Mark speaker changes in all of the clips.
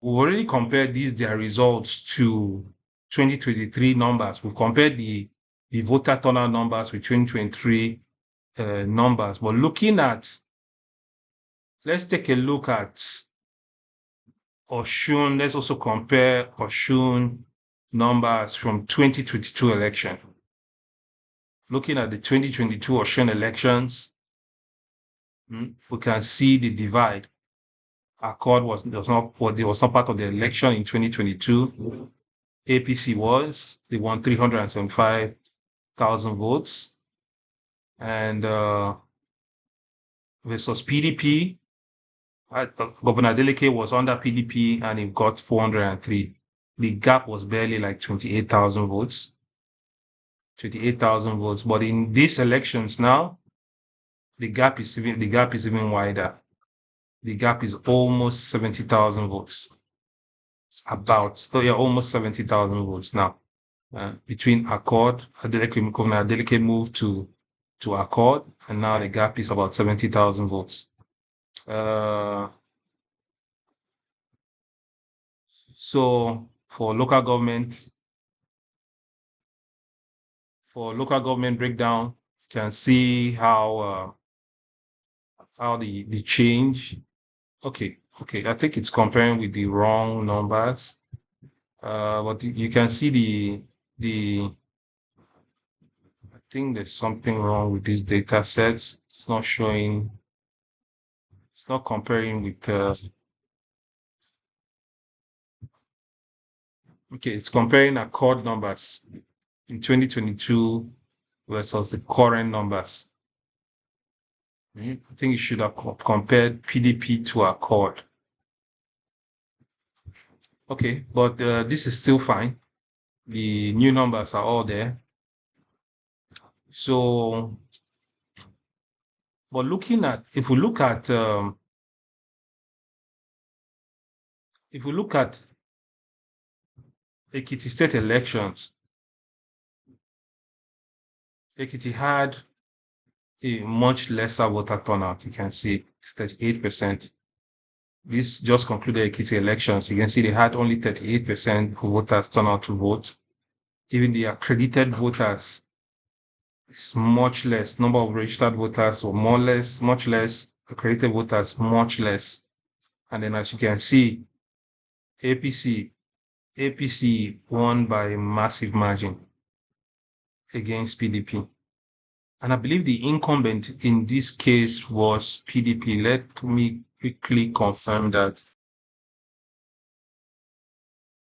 Speaker 1: we've already compared their results to 2023 numbers. We've compared the voter turnout numbers with 2023 numbers. But let's take a look at Osun. Let's also compare Osun numbers from 2022 election. Looking at the 2022 Osun elections, we can see the divide. Accord was not part of the election in 2022. APC they won 375,000 votes, and versus PDP, Governor Adeleke was under PDP and he got 403. The gap was barely like 28,000 votes. 28,000 votes. But in these elections now, the gap is even wider. The gap is almost 70,000 votes. It's almost 70,000 votes now. Between Accord, Governor Adeleke moved to Accord, and now the gap is about 70,000 votes. So for local government breakdown, you can see how the change. Okay, I think it's comparing with the wrong numbers. But you can see I think there's something wrong with these data sets. It's not comparing with it's comparing Accord numbers in 2022 versus the current numbers. I think you should have compared PDP to Accord. Okay, but this is still fine. The new numbers are all there. So, but if we look at Ekiti state elections, Ekiti had a much lesser voter turnout. You can see it's 38%. This just concluded Ekiti elections. You can see they had only 38% of voters turn out to vote. Even the accredited voters is much less. Number of registered voters were much less. Accredited voters, much less. And then as you can see, APC won by a massive margin against PDP. And I believe the incumbent in this case was PDP. Let me quickly confirm that.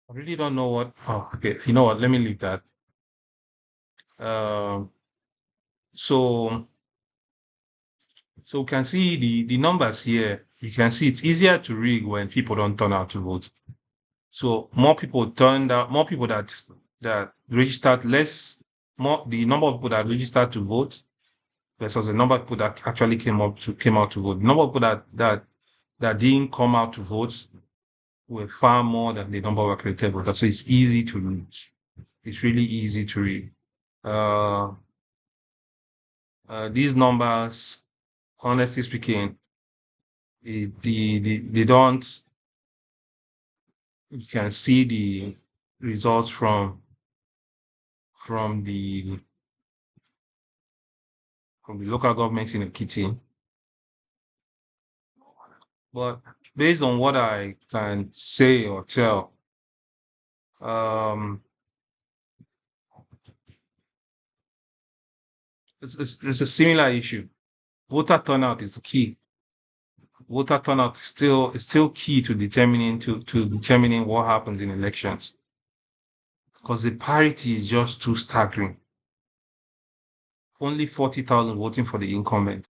Speaker 1: I really don't know what. Oh, okay. You know what? Let me leave that. So we can see the numbers here. You can see it's easier to rig when people don't turn out to vote. So more people turned out, more people that registered less, the number of people that registered to vote versus the number of people that actually came out to vote. The number of people that didn't come out to vote were far more than the number of accredited voters. So it's easy to read. It's really easy to read. These numbers, honestly speaking, they don't. You can see the results from the local governments in Ekiti. But based on what I can say or tell, it's a similar issue. Voter turnout is the key. Voter turnout is still key to determining what happens in elections, because the parity is just too staggering. Only 40,000 voting for the incumbent.